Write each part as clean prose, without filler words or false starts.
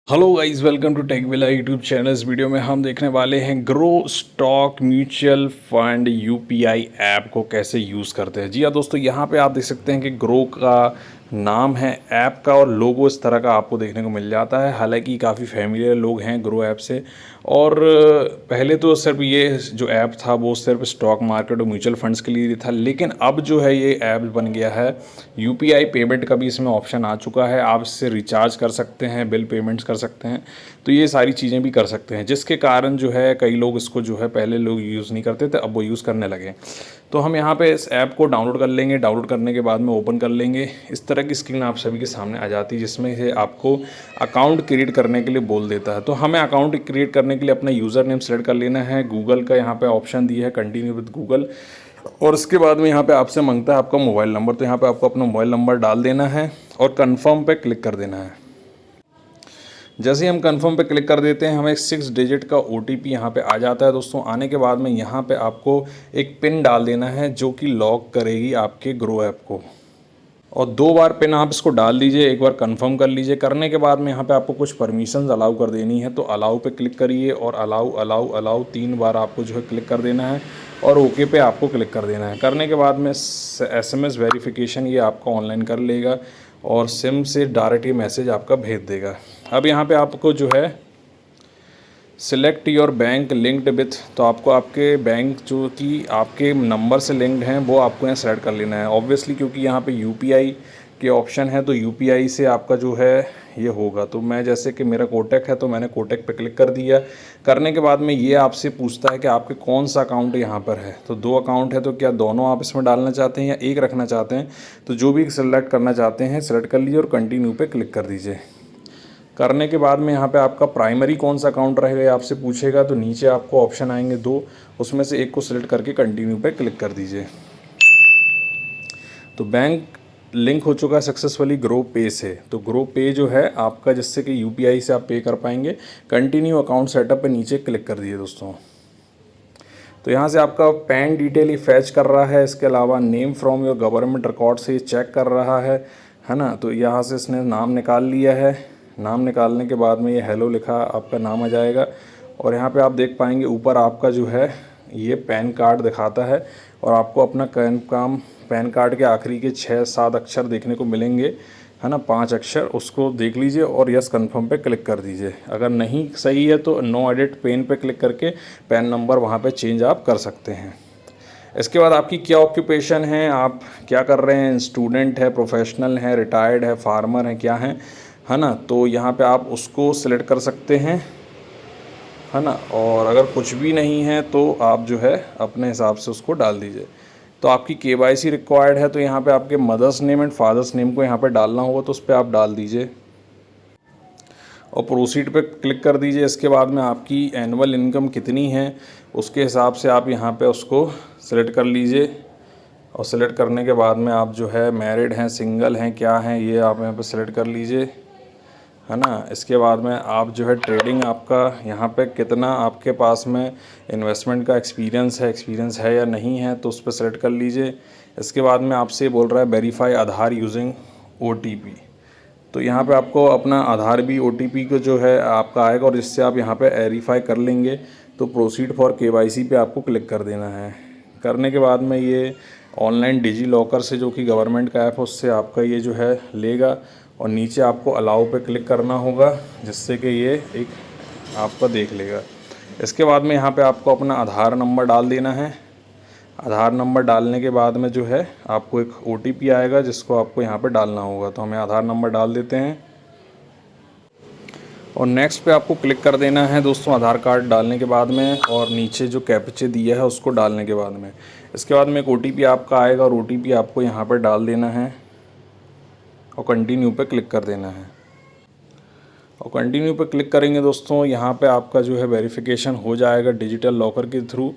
Hello guys, welcome to Techvilla YouTube channel. इस video में हम देखने वाले हैं Groww stock mutual fund UPI app को कैसे यूज़ करते हैं। जी हाँ दोस्तों, यहाँ पे आप देख सकते हैं कि ग्रो का नाम है ऐप का और लोगो इस तरह का आपको देखने को मिल जाता है। हालांकि काफ़ी फेमिलियर लोग हैं ग्रो ऐप से। और पहले तो सिर्फ ये जो ऐप था वो सिर्फ स्टॉक मार्केट और म्यूचुअल फंड्स के लिए था, लेकिन अब जो है ये ऐप बन गया है यूपीआई पेमेंट का भी इसमें ऑप्शन आ चुका है। आप इससे रिचार्ज कर सकते हैं, बिल पेमेंट्स कर सकते हैं, तो ये सारी चीज़ें भी कर सकते हैं, जिसके कारण जो है कई लोग इसको जो है पहले लोग यूज़ नहीं करते थे, अब वो यूज़ करने लगे। तो हम यहाँ पे इस ऐप को डाउनलोड कर लेंगे। डाउनलोड करने के बाद में ओपन कर लेंगे। इस तरह की स्क्रीन आप सभी के सामने आ जाती है, जिसमें से आपको अकाउंट क्रिएट करने के लिए बोल देता है। तो हमें अकाउंट क्रिएट करने के लिए अपना यूज़र नेम सेलेक्ट कर लेना है। गूगल का यहाँ पे ऑप्शन दिया है कंटिन्यू विद गूगल, और उसके बाद में यहाँ पे आपसे मांगता है आपका मोबाइल नंबर। तो यहाँ पे आपको अपना मोबाइल नंबर डाल देना है और कंफर्म पे क्लिक कर देना है। जैसे ही हम कंफर्म पे क्लिक कर देते हैं, हमें 6 डिजिट का OTP यहाँ पे आ जाता है दोस्तों। आने के बाद में यहाँ पे आपको एक पिन डाल देना है जो कि लॉक करेगी आपके ग्रो ऐप को, और 2 बार पिन आप इसको डाल दीजिए। एक बार कंफर्म कर लीजिए। करने के बाद में यहाँ पे आपको कुछ परमिशंस अलाउ कर देनी है, तो अलाउ पे क्लिक करिए और अलाउ अलाउ अलाउ 3 बार आपको जो है क्लिक कर देना है और ओके पे आपको क्लिक कर देना है। करने के बाद में SMS वेरिफिकेशन ये आपका ऑनलाइन कर लेगा और सिम से डायरेक्ट ये मैसेज आपका भेज देगा। अब यहाँ पे आपको जो है select your bank linked with, तो आपको आपके बैंक जो कि आपके नंबर से लिंक्ड हैं वो आपको यहाँ सेलेक्ट कर लेना है। ऑब्वियसली क्योंकि यहाँ पे यूपीआई के ऑप्शन है, तो यूपीआई से आपका जो है ये होगा। तो मैं जैसे कि मेरा कोटक है तो मैंने कोटक पे क्लिक कर दिया। करने के बाद में ये आपसे पूछता है कि आपके कौन सा अकाउंट यहाँ पर है। तो 2 अकाउंट है, तो क्या दोनों आप इसमें डालना चाहते हैं या एक रखना चाहते हैं। तो जो भी सेलेक्ट करना चाहते हैं सेलेक्ट कर लीजिए और कंटिन्यू पे क्लिक कर दीजिए। करने के बाद में यहाँ पे आपका प्राइमरी कौन सा अकाउंट रहेगा ये आपसे पूछेगा। तो नीचे आपको ऑप्शन आएंगे 2, उसमें से एक को सिलेक्ट करके कंटिन्यू पे क्लिक कर दीजिए। तो बैंक लिंक हो चुका है सक्सेसफुली ग्रो पे से। तो ग्रो पे जो है आपका, जिससे कि यूपीआई से आप पे कर पाएंगे। कंटिन्यू अकाउंट सेटअप पे नीचे क्लिक कर दिए दोस्तों। तो यहाँ से आपका पैन डिटेल ही फैच कर रहा है। इसके अलावा name from your government record से ये चेक कर रहा है ना। तो यहाँ से इसने नाम निकाल लिया है। नाम निकालने के बाद में ये हेलो लिखा आपका नाम आ जाएगा, और यहाँ पे आप देख पाएंगे ऊपर आपका जो है ये पैन कार्ड दिखाता है, और आपको अपना पैन कार्ड के आखिरी के 6-7 अक्षर देखने को मिलेंगे, है ना, 5 अक्षर। उसको देख लीजिए और यस कन्फर्म पे क्लिक कर दीजिए। अगर नहीं सही है तो नो एडिट पेन पे क्लिक करके पैन नंबर वहाँ पे चेंज आप कर सकते हैं। इसके बाद आपकी क्या ऑक्यूपेशन है, आप क्या कर रहे हैं, स्टूडेंट है, प्रोफेशनल है, रिटायर्ड है, फार्मर है, क्या है ना। तो यहाँ पे आप उसको सिलेक्ट कर सकते हैं, है ना। और अगर कुछ भी नहीं है तो आप जो है अपने हिसाब से उसको डाल दीजिए। तो आपकी KYC रिक्वायर्ड है, तो यहाँ पे आपके mother's name and father's name को यहाँ पे डालना होगा, तो उस पर आप डाल दीजिए और प्रोसीड पे क्लिक कर दीजिए। इसके बाद में आपकी एनुअल इनकम कितनी है उसके हिसाब से आप यहाँ पे उसको सिलेक्ट कर लीजिए, और सिलेक्ट करने के बाद में आप जो है मैरिड हैं, सिंगल हैं, क्या हैं, ये आप यहाँ पे सिलेक्ट कर लीजिए, है ना। इसके बाद में आप जो है ट्रेडिंग आपका यहाँ पे कितना आपके पास में इन्वेस्टमेंट का एक्सपीरियंस है या नहीं है, तो उस पर सेलेक्ट कर लीजिए। इसके बाद में आपसे बोल रहा है वेरीफाई आधार यूजिंग OTP। तो यहाँ पे आपको अपना आधार भी OTP को जो है आपका आएगा, और जिससे आप यहाँ पे वेरीफाई कर लेंगे। तो प्रोसीड फॉर KYC पे आपको क्लिक कर देना है। करने के बाद में ये ऑनलाइन डिजी लॉकर से, जो कि गवर्नमेंट का ऐप है, उससे आपका ये जो है लेगा, और नीचे आपको अलाउ पे क्लिक करना होगा, जिससे कि ये एक आपका देख लेगा। इसके बाद में यहाँ पे आपको अपना आधार नंबर डाल देना है। आधार नंबर डालने के बाद में जो है आपको एक OTP आएगा, जिसको आपको यहाँ पे डालना होगा। तो हमें आधार नंबर डाल देते हैं और नेक्स्ट पे आपको क्लिक कर देना है दोस्तों, आधार कार्ड डालने के बाद में, और नीचे जो कैप्चे दिया है उसको डालने के बाद में। इसके बाद में एक OTP आपका आएगा, और OTP आपको यहाँ पर डाल देना है और कंटिन्यू पे क्लिक कर देना है। और कंटिन्यू पे क्लिक करेंगे दोस्तों, यहाँ पे आपका जो है वेरिफिकेशन हो जाएगा डिजिटल लॉकर के थ्रू,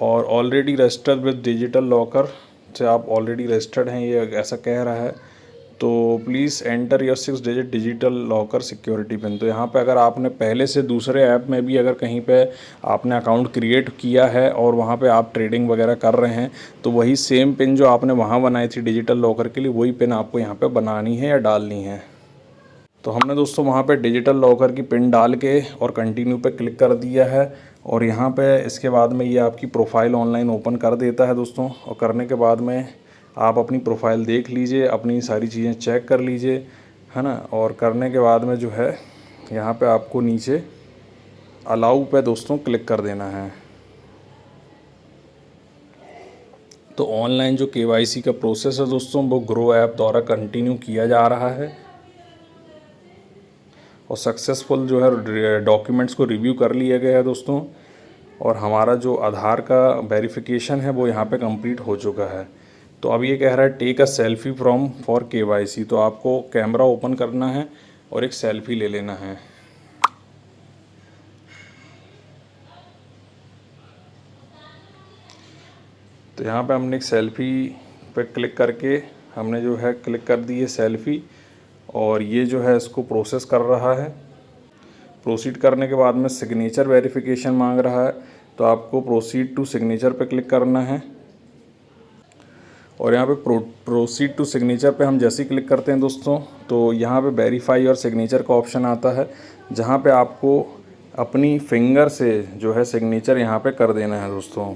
और already registered with digital locker से आप ऑलरेडी रजिस्टर्ड हैं, ये ऐसा कह रहा है। तो please enter your 6 digit digital locker security pin. तो यहाँ पे अगर आपने पहले से दूसरे ऐप में भी अगर कहीं पे आपने अकाउंट क्रिएट किया है और वहाँ पे आप ट्रेडिंग वगैरह कर रहे हैं, तो वही सेम पिन जो आपने वहाँ बनाई थी डिजिटल लॉकर के लिए, वही पिन आपको यहाँ पे बनानी है या डालनी है। तो हमने दोस्तों वहाँ पे डिजिटल लॉकर की पिन डाल के और कंटिन्यू पे क्लिक कर दिया है और यहाँ पे इसके बाद में ये आपकी प्रोफाइल ऑनलाइन ओपन कर देता है दोस्तों। और करने के बाद में आप अपनी प्रोफाइल देख लीजिए, अपनी सारी चीज़ें चेक कर लीजिए, है ना। और करने के बाद में जो है यहाँ पे आपको नीचे अलाउ पे दोस्तों क्लिक कर देना है। तो ऑनलाइन जो KYC का प्रोसेस है दोस्तों वो ग्रो ऐप द्वारा कंटिन्यू किया जा रहा है और सक्सेसफुल जो है डॉक्यूमेंट्स को रिव्यू कर लिया गया है दोस्तों। और हमारा जो आधार का वेरिफिकेशन है वो यहाँ पे कंप्लीट हो चुका है। तो अब ये कह रहा है take a selfie from for KYC। तो आपको कैमरा ओपन करना है और एक सेल्फी ले लेना है। तो यहाँ पे हमने एक सेल्फी पे क्लिक करके हमने जो है क्लिक कर दी है सेल्फी और ये जो है इसको प्रोसेस कर रहा है। प्रोसीड करने के बाद में सिग्नेचर वेरिफिकेशन मांग रहा है, तो आपको प्रोसीड टू सिग्नेचर पे क्लिक करना है। और यहाँ पे प्रोसीड टू सिग्नेचर पे हम जैसे ही क्लिक करते हैं दोस्तों तो यहाँ पे वेरीफाई और सिग्नेचर का ऑप्शन आता है, जहाँ पे आपको अपनी फिंगर से जो है सिग्नेचर यहाँ पे कर देना है दोस्तों।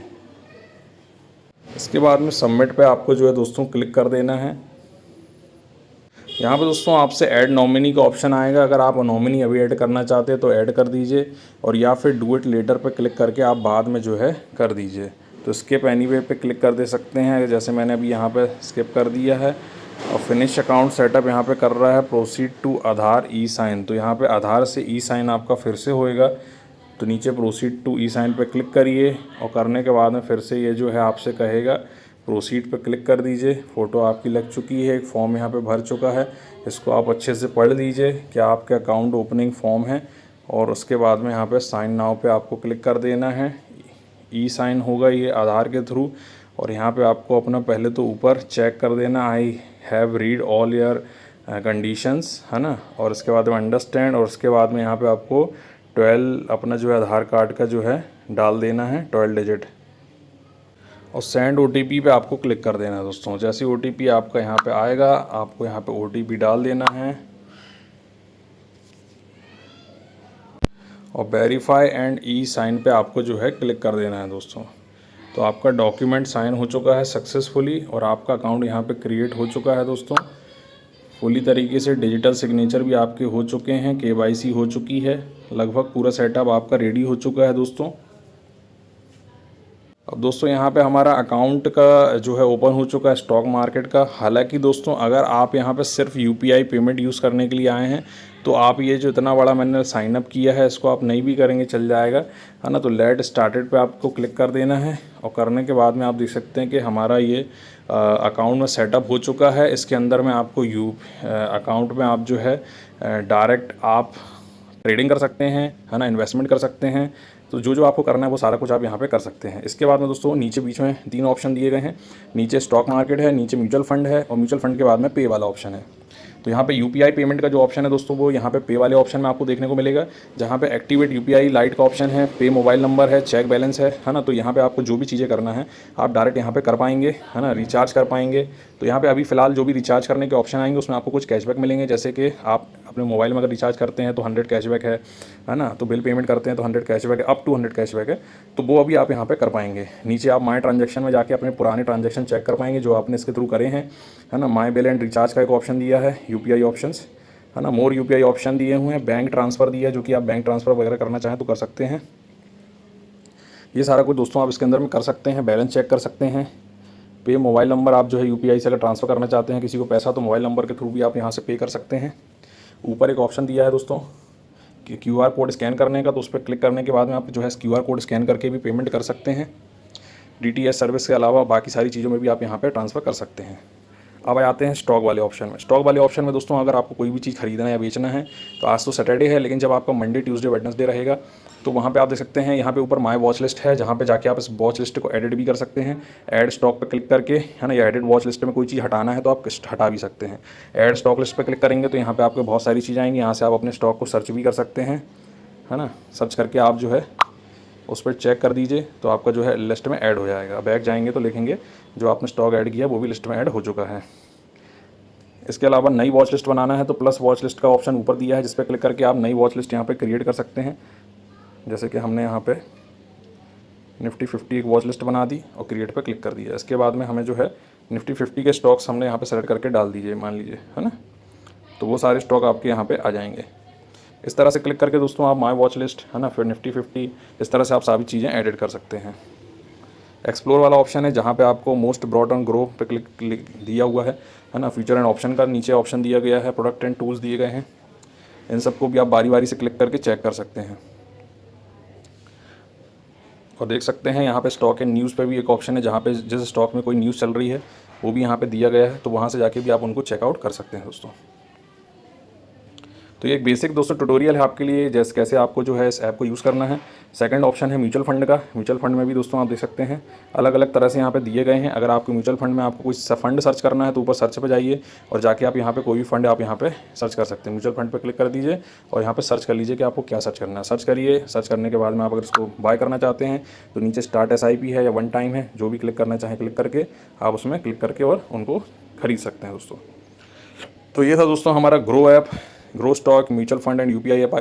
इसके बाद में सबमिट पे आपको जो है दोस्तों क्लिक कर देना है। यहाँ पे दोस्तों आपसे ऐड नॉमिनी का ऑप्शन आएगा। अगर आप नॉमिनी अभी ऐड करना चाहते हैं तो ऐड कर दीजिए और या फिर डू इट लेटर पे क्लिक करके आप बाद में जो है कर दीजिए। तो स्किप एनीवे पे क्लिक कर दे सकते हैं, जैसे मैंने अभी यहाँ पे स्किप कर दिया है। और फिनिश अकाउंट सेटअप यहाँ पे कर रहा है, proceed to Aadhaar e sign. तो यहाँ पे आधार से ई साइन आपका फिर से होएगा। तो नीचे प्रोसीड टू ई साइन पे क्लिक करिए और करने के बाद में फिर से ये जो है आपसे कहेगा प्रोसीड पे क्लिक कर दीजिए। फ़ोटो आपकी लग चुकी है, एक फॉर्म यहाँ पे भर चुका है, इसको आप अच्छे से पढ़ लीजिए क्या आपके अकाउंट ओपनिंग फॉर्म है। और उसके बाद में यहाँ पे साइन नाउ पे आपको क्लिक कर देना है। ई साइन होगा ये आधार के थ्रू। और यहाँ पे आपको अपना पहले तो ऊपर चेक कर देना I have read all your conditions, है ना। और उसके बाद में अंडरस्टैंड और उसके बाद में यहाँ पे आपको 12 अपना जो है आधार कार्ड का जो है डाल देना है 12 डिजिट और सेंड OTP पे आपको क्लिक कर देना है दोस्तों। जैसे OTP आपका यहाँ पे आएगा आपको यहाँ पे OTP डाल देना है और वेरीफाई एंड ई साइन पे आपको जो है क्लिक कर देना है दोस्तों। तो आपका डॉक्यूमेंट साइन हो चुका है सक्सेसफुली और आपका अकाउंट यहाँ पे क्रिएट हो चुका है दोस्तों। फुली तरीके से डिजिटल सिग्नेचर भी आपके हो चुके हैं, KYC हो चुकी है, लगभग पूरा सेटअप आपका रेडी हो चुका है दोस्तों। अब दोस्तों यहाँ पे हमारा अकाउंट का जो है ओपन हो चुका है स्टॉक मार्केट का। हालांकि दोस्तों अगर आप यहाँ पे सिर्फ UPI पेमेंट यूज़ करने के लिए आए हैं तो आप ये जो इतना बड़ा मैंने साइन अप किया है इसको आप नहीं भी करेंगे चल जाएगा, है ना। तो लेट स्टार्टेड पे आपको क्लिक कर देना है और करने के बाद में आप देख सकते हैं कि हमारा ये अकाउंट में सेटअप हो चुका है। इसके अंदर में आपको अकाउंट में आप जो है डायरेक्ट आप ट्रेडिंग कर सकते हैं, है ना, इन्वेस्टमेंट कर सकते हैं। तो जो जो आपको करना है वो सारा कुछ आप यहाँ पे कर सकते हैं। इसके बाद में दोस्तों नीचे बीच में 3 ऑप्शन दिए गए हैं। नीचे स्टॉक मार्केट है, नीचे म्यूचुअल फंड है और म्यूचुअल फंड के बाद में पे वाला ऑप्शन है। तो यहाँ पे UPI पेमेंट का जो ऑप्शन है दोस्तों वो यहाँ पे पे वाले ऑप्शन में आपको देखने को मिलेगा, जहाँ पे एक्टिवेट UPI लाइट का ऑप्शन है, पे मोबाइल नंबर है, चेक बैलेंस है ना। तो यहाँ पे आपको जो भी चीज़ें करना है आप डायरेक्ट यहाँ पे कर पाएंगे, है ना, रिचार्ज कर पाएंगे। तो यहाँ पे अभी फ़िलहाल जो भी रिचार्ज करने के ऑप्शन आएंगे उसमें आपको कुछ कैशबैक मिलेंगे, जैसे कि आप अपने मोबाइल में अगर रिचार्ज करते हैं तो 100 कैशबैक है ना। तो बिल पेमेंट करते हैं तो 100 कैशबैक है, अप टू 100 कैशबैक है। तो वो अभी आप यहाँ पे कर पाएंगे। नीचे आप माई ट्रांजैक्शन में जाके अपने पुराने ट्रांजैक्शन चेक कर पाएंगे जो आपने इसके थ्रू करे हैं, है ना। माई बिल एंड रिचार्ज का एक ऑप्शन दिया है, UPI ऑप्शंस, है ना। मोर UPI ऑप्शन दिए हुए हैं, बैंक ट्रांसफ़र दिया है जो कि आप बैंक ट्रांसफ़र वगैरह करना चाहें तो कर सकते हैं। ये सारा कुछ दोस्तों आप इसके अंदर में कर सकते हैं। बैलेंस चेक कर सकते हैं। पे मोबाइल नंबर आप जो है UPI से अगर ट्रांसफ़र करना चाहते हैं किसी को पैसा तो मोबाइल नंबर के थ्रू भी आप यहाँ से पे कर सकते हैं। ऊपर एक ऑप्शन दिया है दोस्तों कि QR कोड स्कैन करने का, तो उस पर क्लिक करने के बाद में आप जो है QR कोड स्कैन करके भी पेमेंट कर सकते हैं। DTH सर्विस के अलावा बाकी सारी चीज़ों में भी आप यहाँ पर ट्रांसफ़र कर सकते हैं। अब आते हैं स्टॉक वाले ऑप्शन में। स्टॉक वाले ऑप्शन में दोस्तों अगर आपको कोई भी चीज़ खरीदना या बेचना है तो आज तो सैटरडे है, लेकिन जब आपका मंडे, ट्यूसडे, वेडनेसडे रहेगा तो वहाँ पे आप देख सकते हैं यहाँ पे ऊपर माय वॉच लिस्ट है, जहाँ पे जाके आप इस वॉच लिस्ट को एडिट भी कर सकते हैं। ऐड स्टॉक पे क्लिक करके, है ना, या एडिट वॉच लिस्ट में कोई चीज़ हटाना है तो आप हटा भी सकते हैं। ऐड स्टॉक लिस्ट पे क्लिक करेंगे तो यहाँ पे आपको बहुत सारी चीज़ आएंगी। यहाँ से आप अपने स्टॉक को सर्च भी कर सकते हैं, है ना। सर्च करके आप जो है उस पर चेक कर दीजिए तो आपका जो है लिस्ट में ऐड हो जाएगा। बैक जाएंगे तो लिखेंगे जो आपने स्टॉक ऐड किया वो भी लिस्ट में ऐड हो चुका है। इसके अलावा नई वॉच लिस्ट बनाना है तो प्लस वॉच लिस्ट का ऑप्शन ऊपर दिया है, जिस पर क्लिक करके आप नई वॉच लिस्ट यहाँ पे क्रिएट कर सकते हैं। जैसे कि हमने यहाँ पे निफ्टी 50 एक वॉच लिस्ट बना दी और क्रिएट पे क्लिक कर दिया। इसके बाद में हमें जो है निफ्टी 50 के स्टॉक्स हमने यहाँ पे सेलेक्ट करके डाल दीजिए, मान लीजिए, है ना। तो वो सारे स्टॉक आपके यहाँ पे आ जाएंगे। इस तरह से क्लिक करके दोस्तों आप माय वॉच लिस्ट, है ना, फिर निफ्टी 50, इस तरह से आप सारी चीज़ें एडिट कर सकते हैं। एक्सप्लोर वाला ऑप्शन है जहाँ पे आपको मोस्ट ब्रॉड एंड ग्रो पे क्लिक दिया हुआ है ना। फीचर एंड ऑप्शन का नीचे ऑप्शन दिया गया है, प्रोडक्ट एंड टूल्स दिए गए हैं। इन सबको भी आप बारी बारी से क्लिक करके चेक कर सकते हैं। और देख सकते हैं यहाँ पे स्टॉक एंड न्यूज़ पे भी एक ऑप्शन है जहाँ पे जिस स्टॉक में कोई न्यूज़ चल रही है वो भी यहाँ पे दिया गया है, तो वहाँ से जाके भी आप उनको चेकआउट कर सकते हैं दोस्तों। तो ये एक बेसिक दोस्तों ट्यूटोरियल है आपके लिए, जैसे कैसे आपको जो है इस ऐप को यूज़ करना है। सेकंड ऑप्शन है म्यूचुअल फंड का। म्यूचुअल फंड में भी दोस्तों आप देख सकते हैं अलग अलग तरह से यहाँ पे दिए गए हैं। अगर आपको म्यूचुअल फंड में आपको कोई फंड सर्च करना है तो ऊपर सर्च पे जाइए और जाके आप यहाँ पे कोई भी फंड आप यहाँ पे सर्च कर सकते हैं। म्यूचुअल फंड पे क्लिक कर दीजिए और यहाँ पे सर्च कर लीजिए कि आपको क्या सर्च करना है। सर्च करिए, सर्च करने के बाद में आप अगर इसको बाय करना चाहते हैं तो नीचे स्टार्ट SIP है या वन टाइम है, जो भी क्लिक करना चाहें क्लिक करके आप उसमें क्लिक करके और उनको खरीद सकते हैं दोस्तों। तो ये था दोस्तों हमारा grow app, grow stock mutual fund and UPI app.